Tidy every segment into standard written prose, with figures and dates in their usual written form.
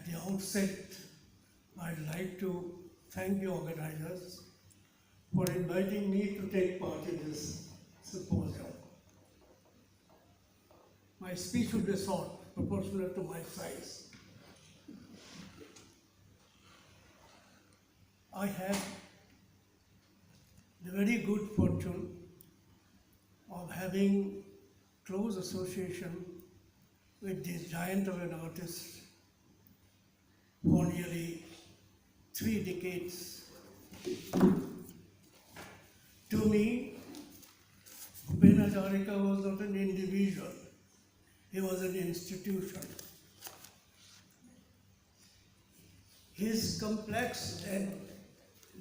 At the outset, I'd like to thank the organizers for inviting me to take part in this symposium. My speech will be short, proportionate to my size. I had the very good fortune of having close association with this giant of an artist for nearly 3 decades. To me, Bhupen Hazarika was not an individual, he was an institution. His complex and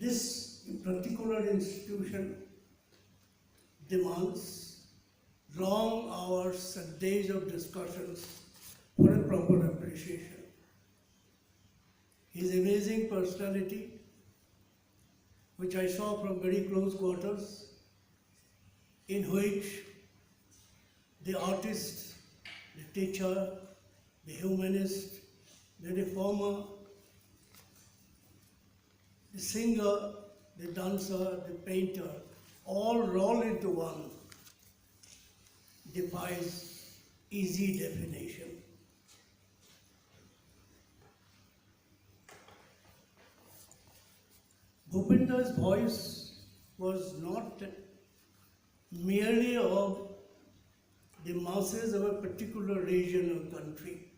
this particular institution demands long hours and days of discussions for a proper appreciation. His amazing personality, which I saw from very close quarters, in which the artist, the teacher, the humanist, the reformer, the singer, the dancer, the painter, all roll into one, defies easy definition. Bhupendra's voice was not merely of the masses of a particular region or country.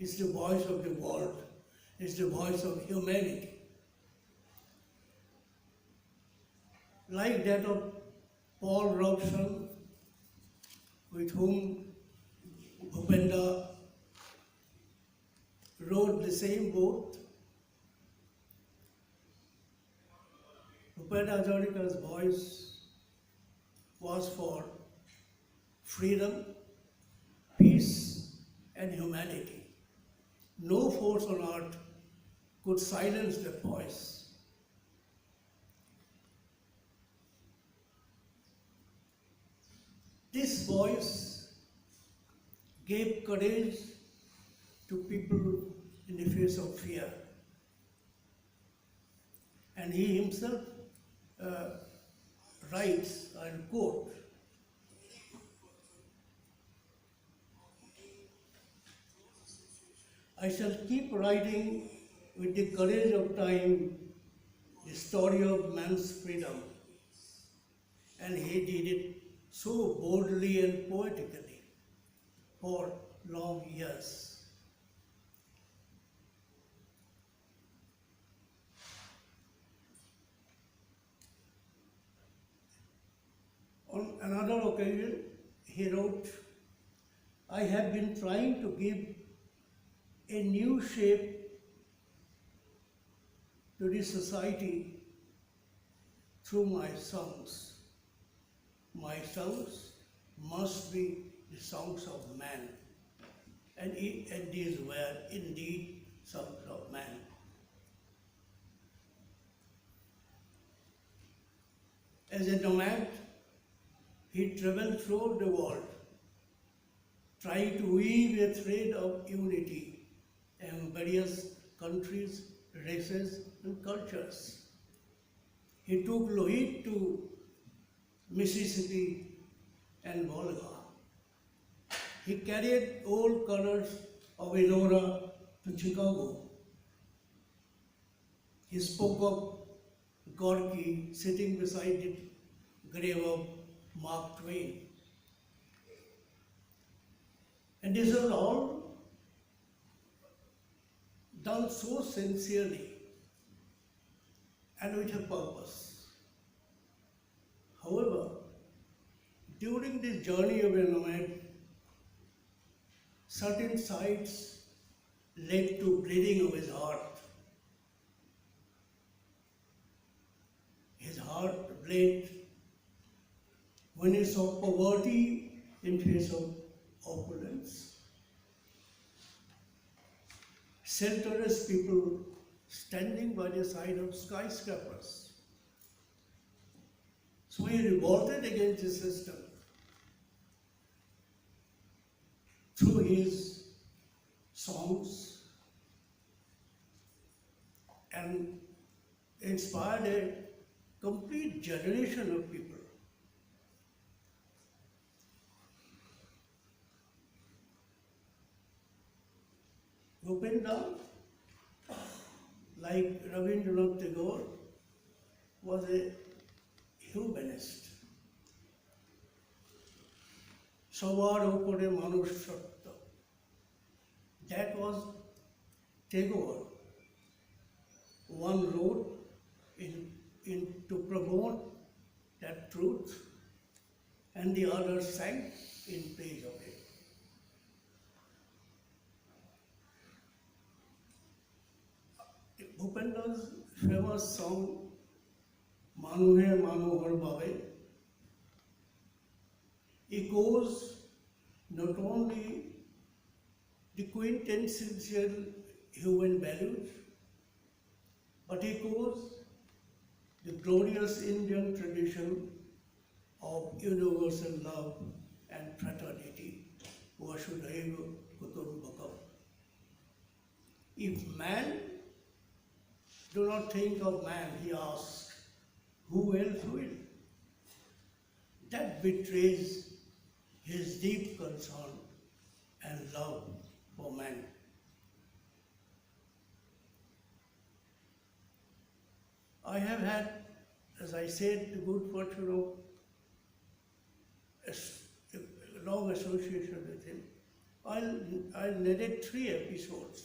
It's the voice of the world. It's the voice of humanity. Like that of Paul Robeson, with whom Bhupendra rode the same boat, Bhupen Hazarika's voice was for freedom, peace, and humanity. No force on earth could silence that voice. This voice gave courage to people in the face of fear. And he himself writes, I'll quote, I shall keep writing with the courage of time the story of man's freedom. And he did it so boldly and poetically for long years. On another occasion, he wrote, I have been trying to give a new shape to this society through my songs. My songs must be the songs of man. And these were indeed songs of man. As a nomad, he traveled throughout the world, trying to weave a thread of unity among various countries, races, and cultures. He took Lohit to Mississippi and Volga. He carried old colors of Aurora to Chicago. He spoke of Gorky sitting beside the grave of Mark Twain. And this was all done so sincerely and with a purpose. However, during this journey of a nomad, certain sights led to bleeding of his heart. His heart bled when he saw poverty in face of opulence. Shelterless people standing by the side of skyscrapers. So he revolted against the system through his songs, and inspired a complete generation of people. Bhupen, like Rabindranath Tagore, was a humanist. সবার উপরে মানুষ সত্য. That was Tagore. One wrote to promote that truth, and the other sang in praise of it. Bhupendra's famous song Manuhe Manohar Bhave echoes not only the quintessential human values, but echoes the glorious Indian tradition of universal love and fraternity. Vasudhaiva Kutumbakam. If man do not think of man, he asks, who else will? That betrays his deep concern and love for man. I have had, as I said, the good fortune of a long association with him. I'll narrate 3 episodes,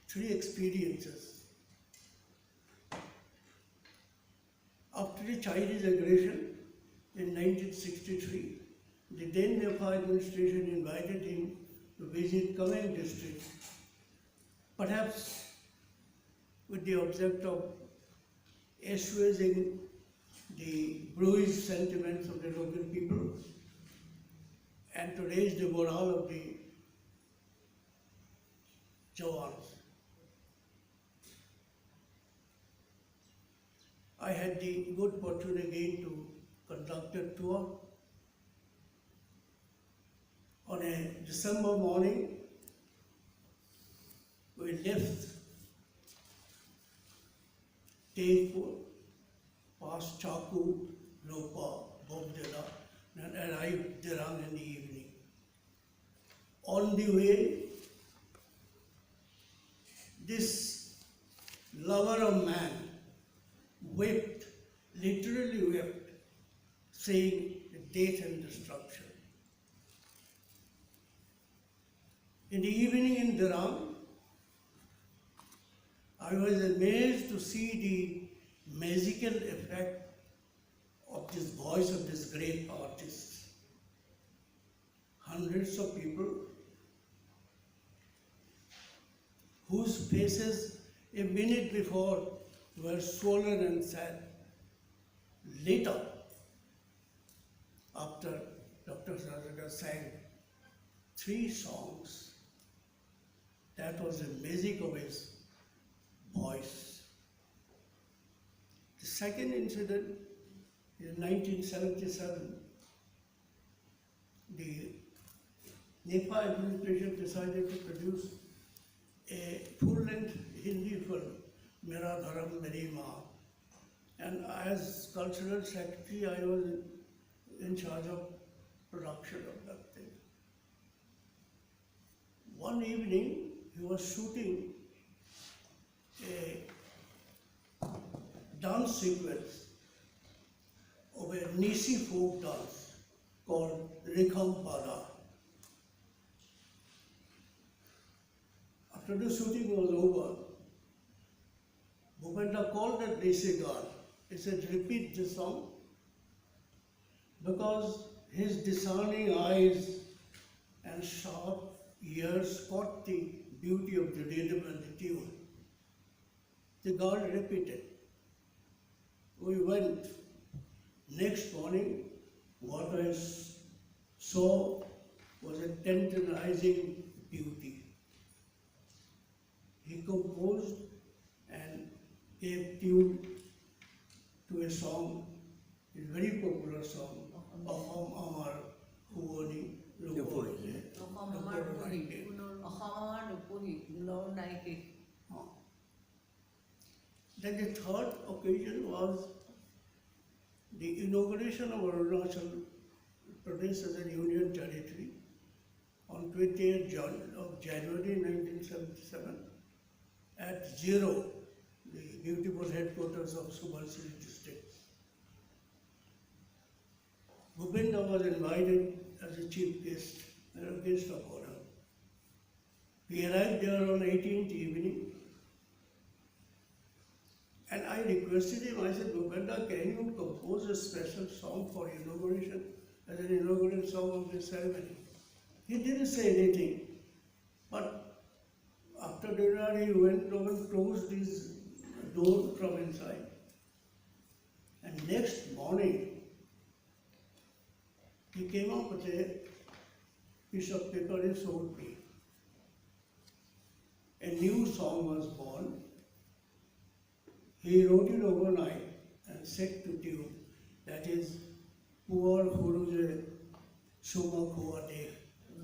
3 experiences. After the Chinese aggression in 1963, the then Nepal administration invited him to visit Khaund district, perhaps with the object of assuaging the bruised sentiments of the local people and to raise the morale of the Jawans. I had the good fortune again to conduct a tour. On a December morning, we left Tezpur, past Chaku, Lopa, Bobdela, and arrived Derang in the evening. On the way, this lover of man wept, literally wept, saying death and destruction. In the evening in Derang, I was amazed to see the magical effect of this voice of this great artist. Hundreds of people whose faces a minute before were swollen and sad, lit up after Dr. Hazarika sang 3 songs. That was the magic of his voice. The second incident in 1977, the Nepal administration decided to produce a full-length Hindi film, Mera Dharam Meri Maa. And as cultural secretary, I was in charge of production of that thing. One evening, he was shooting a dance sequence of a Nisi folk dance called Rikhampada. After the shooting was over, Bhupen called that Nisi girl. He said, repeat the song, because his discerning eyes and sharp ears caught the beauty of the rhythm and the tune. The girl repeated. We went. Next morning, what I saw was a tantalizing beauty. He composed and gave tune to a song, a very popular song, Aham Amar Huvani Lupori. Then the third occasion was the inauguration of Arunachal Pradesh as a union territory on 28th of January 1977 at Zero, the beautiful headquarters of Subansiri district. Bhupen was invited as a chief guest, a guest of honor. We arrived there on 18th evening, and I requested him, I said, Bhupen, can you compose a special song for inauguration, as an inaugural song of the ceremony? He didn't say anything, but after dinner he went over and closed his door from inside. And next morning, he came up with a piece of paper and showed me. A new song was born. He wrote it overnight and set to tune. That is, Puar Khuruje Shuma Khuade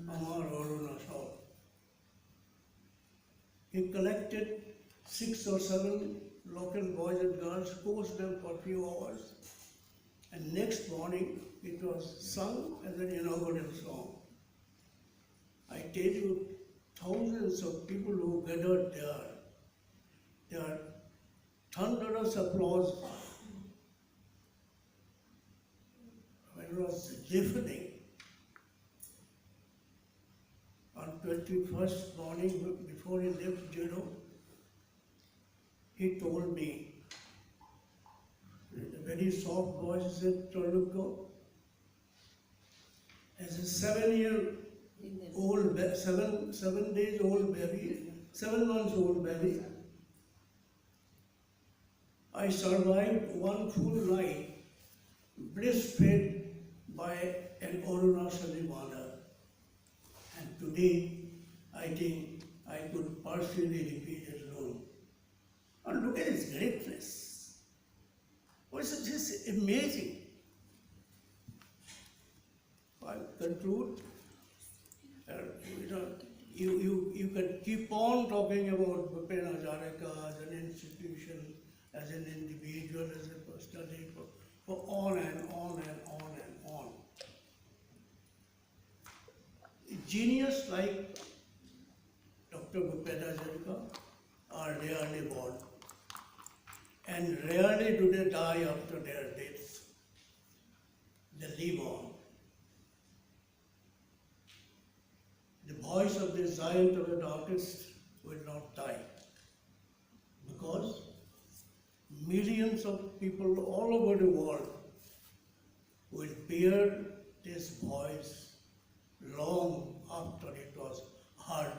Amar Arunachal. He collected 6 or 7 local boys and girls, coached them for a few hours, and next morning it was sung as an inaugural song. I tell you, thousands of people who gathered there thunderous applause. It was deafening. On 21st morning, before he left Jero, he told me, in a very soft voice, he said, Toluko, as a 7 days old baby, 7 months old baby, I survived one full night, breastfed by an Arunachali mother. And today, I think I could partially repeat it alone. And look at his greatness. What is this amazing? I conclude, you can keep on talking about Bhupen Hazarika as an institution, as an individual, as a personality, for on and on and on and on. A genius like Dr. Bhupen Hazarika are rarely born, and rarely do they die after their death. They live on. The voice of this giant of an artist will not die, because millions of people all over the world will hear this voice long after it was heard